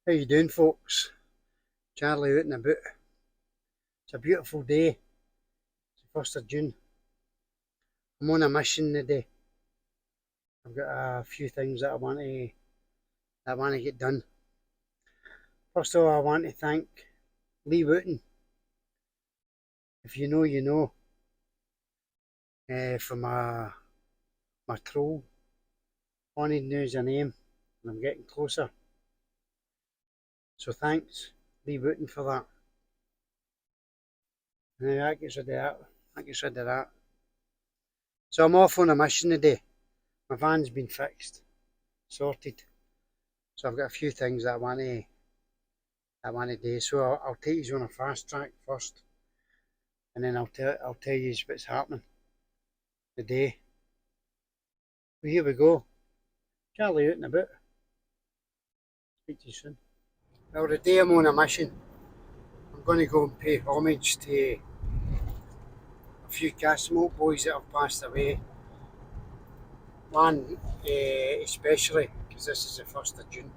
How you doing, folks? Charlie out and about. It's a beautiful day. It's the 1st of June. I'm on a mission today. I've got a few things that I want to get done. First of all, I want to thank Lee Wooten. If you know, you know. For my troll. Wanted to know a name, and I'm getting closer. So thanks, Lee Wooten, for that. Now that gets rid of that. So I'm off on a mission today. My van's been fixed, sorted. So I've got a few things that I want to do. So I'll take you on a fast track first, and then I'll tell you what's happening today. Well, here we go. Charlie out and about. Speak to you soon. Well, today I'm on a mission. I'm going to go and pay homage to a few castlemilk boys that have passed away. One especially, because this is the 1st of June.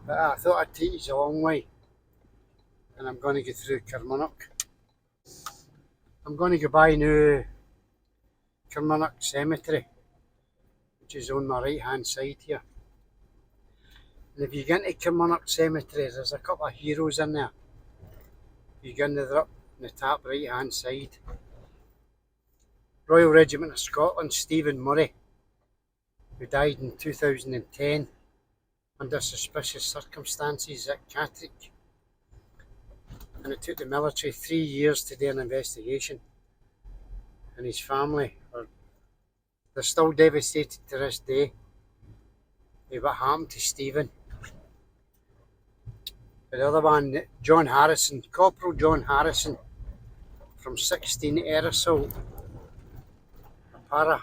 But I thought I'd take you a long way. And I'm going to go through Kilmarnock. I'm going to go by now Kilmarnock Cemetery, which is on my right hand side here. And if you get into Kilmarnock Cemetery, there's a couple of heroes in there. You go in there up on the top right hand side. Royal Regiment of Scotland, Stephen Murray, who died in 2010 under suspicious circumstances at Catterick. And it took the military 3 years to do an investigation. And his family, they're still devastated to this day with what happened to Stephen. The other one, John Harrison, Corporal John Harrison from 16 Air Assault, a para,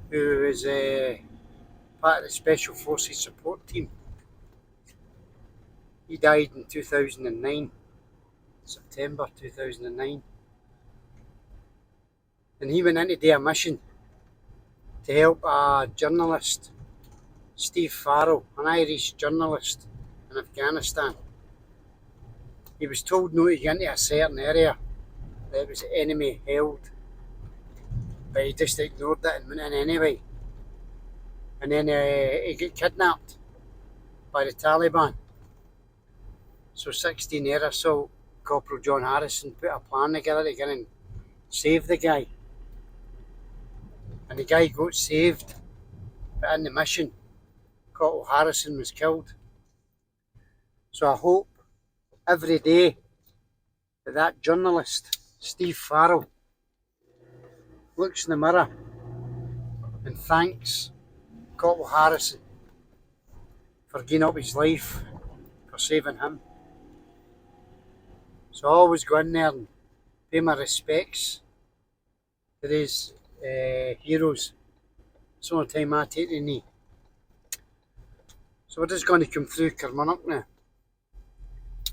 who was part of the Special Forces support team. He died in 2009, September 2009. And he went in to do a mission to help a journalist, Steve Farrell, an Irish journalist in Afghanistan. He was told not to get into a certain area that it was enemy held, but he just ignored it and went in anyway. And then he got kidnapped by the Taliban. So 16 Air Assault, Corporal John Harrison put a plan together to get and save the guy. And the guy got saved, but in the mission, Corporal Harrison was killed. So I hope every day that journalist, Steve Farrell, looks in the mirror and thanks Corporal Harrison for giving up his life, for saving him. So I always go in there and pay my respects to these heroes. It's the only time I take the knee. So we're just going to come through Kilmarnock now.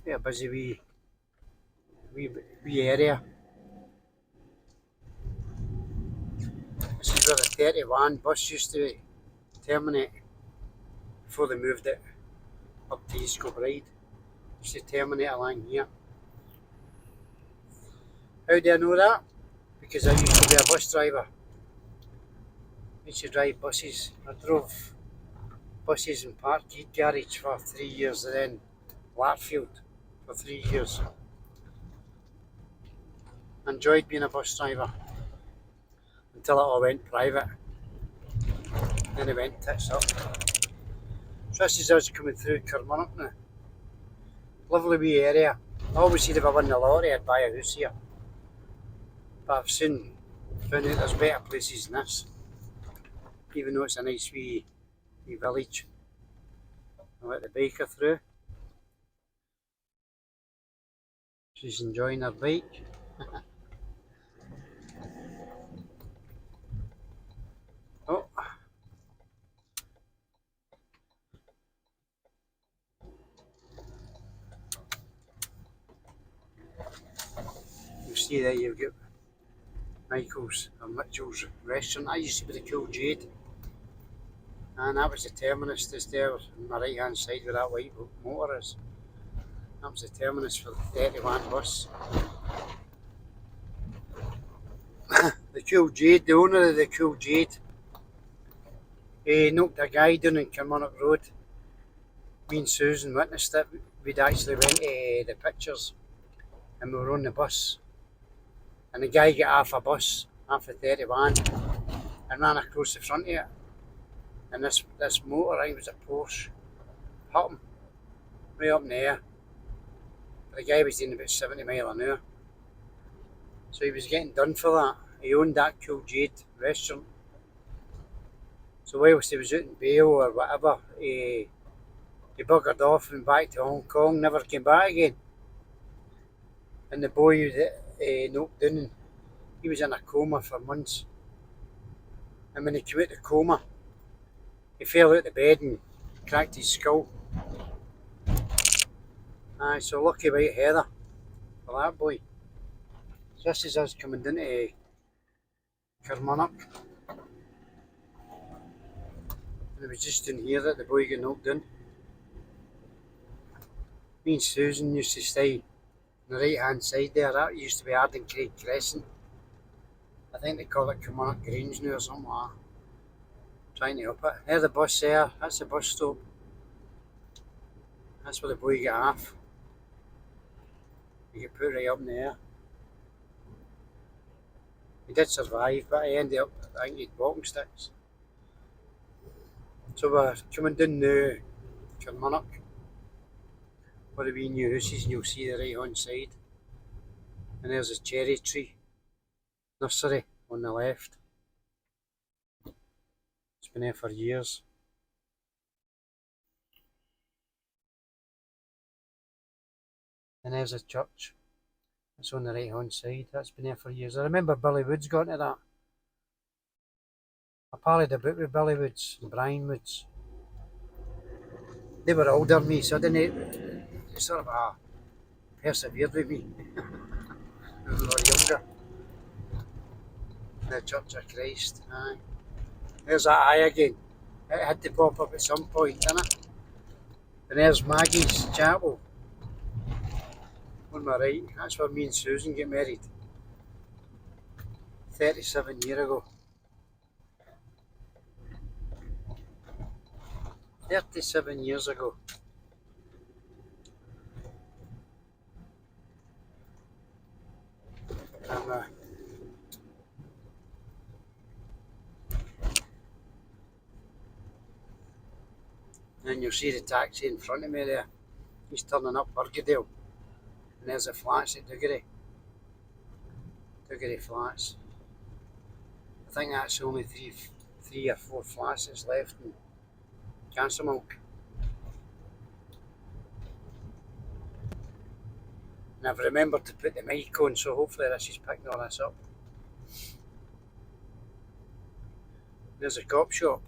Yeah, a busy wee area. This is where the 31 bus used to terminate before they moved it up to East Kilbride. Used to terminate along here. How do I know that? Because I used to be a bus driver. I used to drive buses. I drove buses in Parkhead Garage for 3 years and then Lartfield for 3 years. Enjoyed being a bus driver until it all went private. Then it went tits up. So this is us coming through Kilmarnock now. Lovely wee area. I always said if I won the lottery I'd buy a house here. But I've soon found out there's better places than this. Even though it's a nice wee village. I'll let the biker through. She's enjoying her bike. Oh. You see there you've got Michael's or Mitchell's restaurant. I used to be the Cool Jade. And that was the terminus just there on my right hand side where that white motor is. That was the terminus for the 31 bus. The Cool Jade, the owner of the Cool Jade, he knocked a guy down in Kilmarnock Road. Me and Susan witnessed it. We'd actually went to the pictures and we were on the bus. And the guy got off a bus, off the 31, and ran across the front of it. And this motor, I think it was a Porsche, hit him way up in the air. But the guy was doing about 70 miles an hour. So he was getting done for that. He owned that Cool Jade restaurant. So whilst he was out in bail or whatever, he buggered off and back to Hong Kong, never came back again. And the boy that knocked down, he was in a coma for months. And when he came out of the coma, he fell out of bed and cracked his skull. Aye, so lucky about Heather for that boy. So this is us coming down to Kilmarnock. And it was just in here that the boy got knocked down. Me and Susan used to stay on the right hand side there. That used to be Arden Craig Crescent. I think they call it Kilmarnock Grange now or something like that. Trying to up it. There's the bus there, that's the bus stop. That's where the boy got off. He got put right up in the air. He did survive, but he ended up, I think he had walking sticks. So we're coming down now, Kilmarnock, where the wee new houses, and you'll see the right hand side. And there's a cherry tree nursery on the left. It's been there for years. And there's a church. It's on the right hand side. That's been there for years. I remember Billy Woods got into that. I parried about with Billy Woods and Brian Woods. They were older than me, so they sort of persevered with me. When we were younger. The Church of Christ. Aye. There's that eye again. It had to pop up at some point, didn't it? And there's Maggie's chapel. On my right, that's where me and Susan get married. 37 years ago. 37 years ago. And you'll see the taxi in front of me there. He's turning up Burgadale. And there's the flats at Duggery. Duggery Flats. I think that's only three or four flats that's left in Castlemilk. And I've remembered to put the mic on, so hopefully this is picking all this up. There's a cop shop.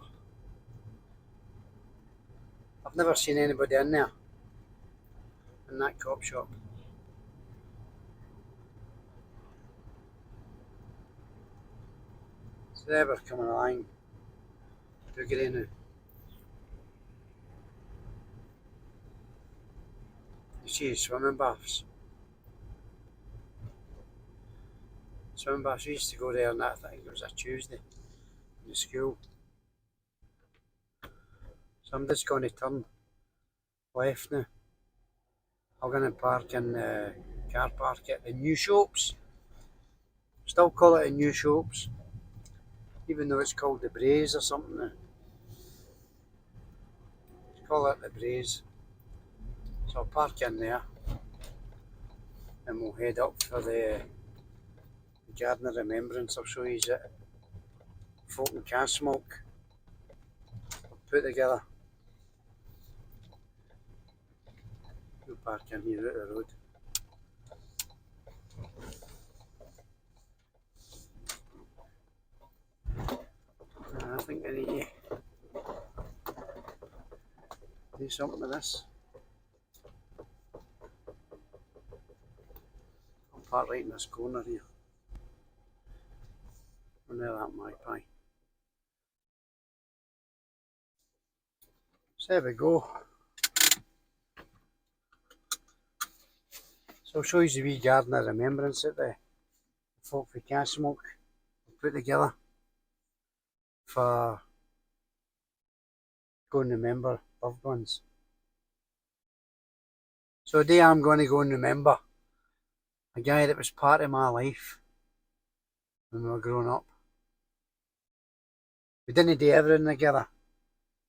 I've never seen anybody in there, in that cop shop. So there we're coming along. Duggery now. You see swimming baths. Swimming baths, we used to go there on that, I think it was a Tuesday in the school. So I'm just going to turn left now. I'm going to park in the car park at the new shops. Still call it the new shops, even though it's called the Braes or something now. Let's call it the Braes. So I'll park in there and we'll head up for the Garden of Remembrance. I'll show you it. Folk and Castlemilk put together. We'll park in here out the road. I think I need to do something with this. I'll park right in this corner here. And there that magpie. So there we go. So I'll show you the wee garden of remembrance that the folk from Castlemilk put together for going to remember loved ones. So today I'm going to go and remember a guy that was part of my life when we were growing up. We didn't do everything together.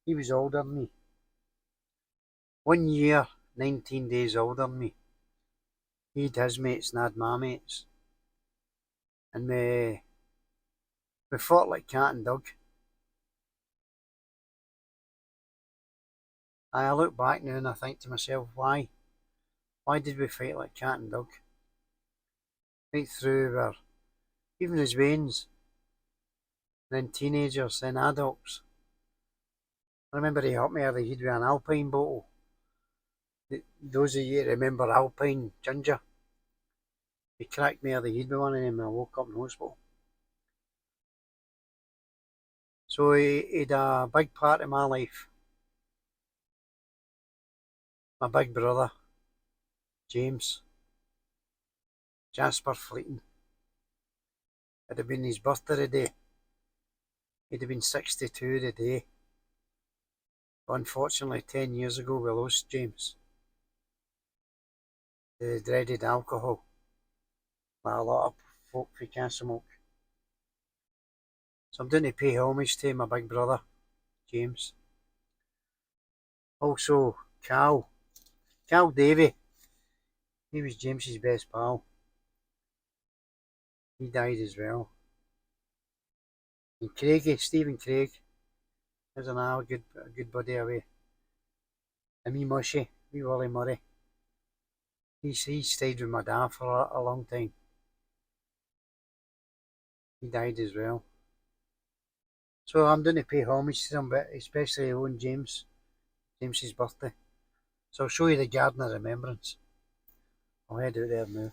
He was older than me. 1 year, 19 days older than me. He had his mates and I had my mates. And we fought like cat and dog. I look back now and I think to myself, why? Why did we fight like cat and dog? Right through our, even as veins, then teenagers, then adults. I remember he helped me out of the head with an Alpine bottle. Those of you that remember Alpine Ginger, he cracked me out of the head with one of them and I woke up in hospital. So he had a big part of my life. My big brother, James, Jasper Fleeting. It had been his birthday today. He'd have been 62 today. Unfortunately, 10 years ago we lost James. The dreaded alcohol. Like a lot of folk from Castlemilk. So I'm doing to pay homage to my big brother, James. Also, Cal Davy. He was James's best pal. He died as well. And Craigie, Stephen Craig. There's another good buddy away. And me Mushy, me Willie Murray. He stayed with my dad for a long time. He died as well. So I'm doing to pay homage to them, but especially on James's birthday. So I'll show you the garden of remembrance. I'll head out there now.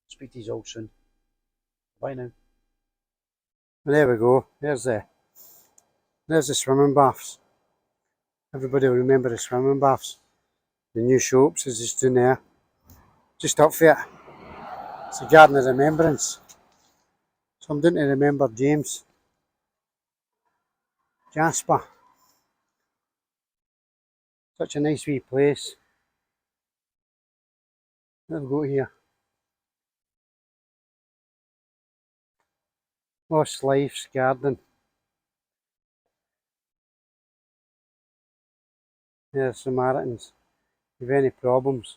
Speak to you all soon. Bye now. Well, there we go. There's the swimming baths. Everybody will remember the swimming baths. The new shops is just down there. Just up for it. It's the garden of remembrance. So I'm doing to remember James. Jasper. Such a nice wee place. What have we got here? Lost Life's Garden. There's Samaritans. If you have any problems,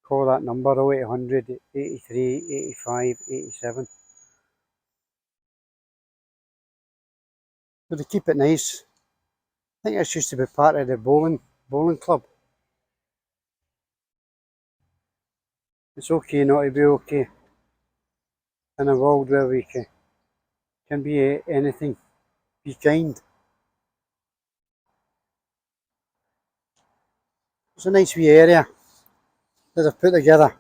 call that number 0800 83 85 87. But they keep it nice. I think this used to be part of the bowling club. It's okay not to be okay. In a world where we can be anything. Be kind. It's a nice wee area that they've put together.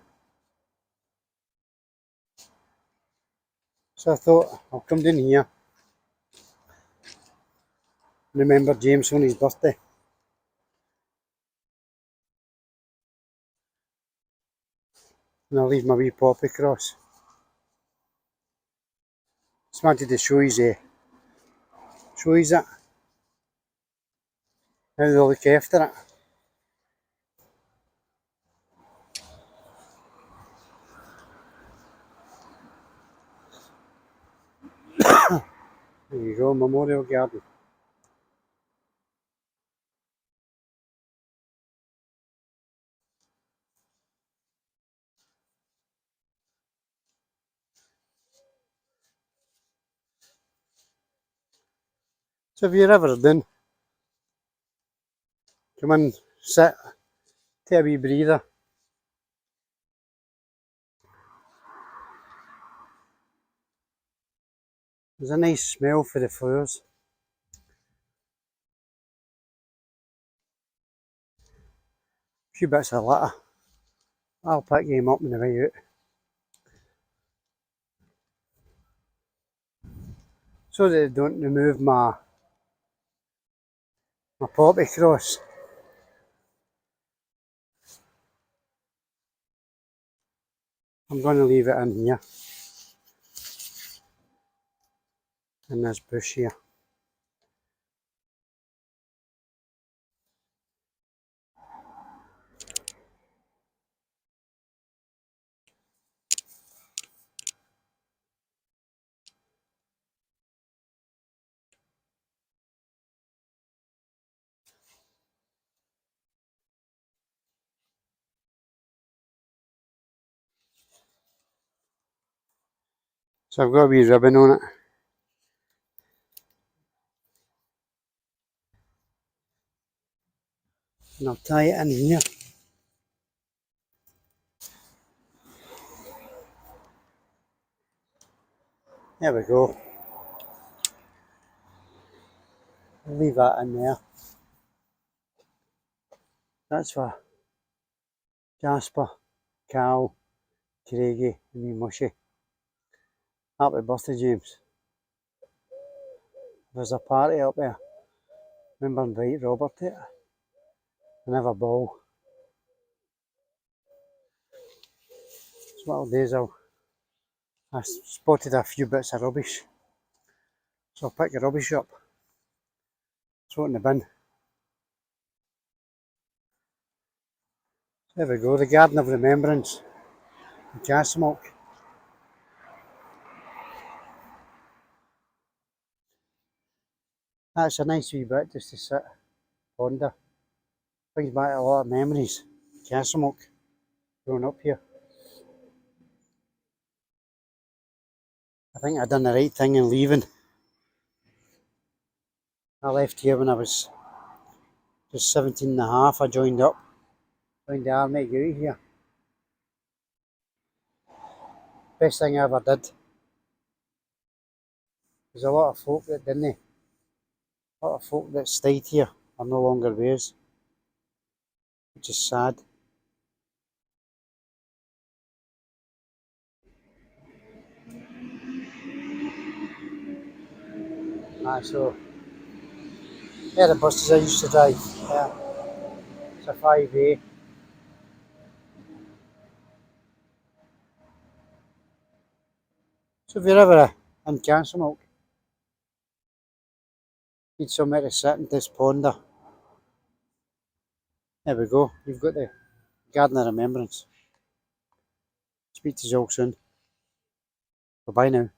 So I thought I'll come down here. Remember James on his birthday. And I'll leave my wee poppy cross. Just wanted to show you that. How they look after it. There you go, Memorial Garden. So if you're ever done, come and sit, take a wee breather. There's a nice smell for the flowers. A few bits of litter. I'll pick them up on the way out. So that they don't remove my my poppy cross. I'm going to leave it in here, in this bush here. So I've got a wee ribbon on it. And I'll tie it in here. There we go. I'll leave that in there. That's for Jasper, Cal, Craigie and me Mushy. Happy birthday, James. There's a party up there. Remember invite Robert to it? And have a ball. So what I'll do is I spotted a few bits of rubbish. So I'll pick the rubbish up. Throw it in the bin. There we go, the Garden of Remembrance. The castlemilk. That's a nice wee bit just to sit, ponder. Brings back a lot of memories. Castlemilk. Growing up here. I think I done the right thing in leaving. I left here when I was just 17 and a half. I joined up. Joined the army to get out here. Best thing I ever did. There's a lot of folk that didn't. A lot of folk that stayed here are no longer with us. Which is sad. So yeah, the buses I used to drive. Yeah. It's a 5A. So if you're ever in Castlemilk, need somewhere to sit and just ponder. There we go. You've got the Garden of Remembrance. Speak to you all soon. Bye bye now.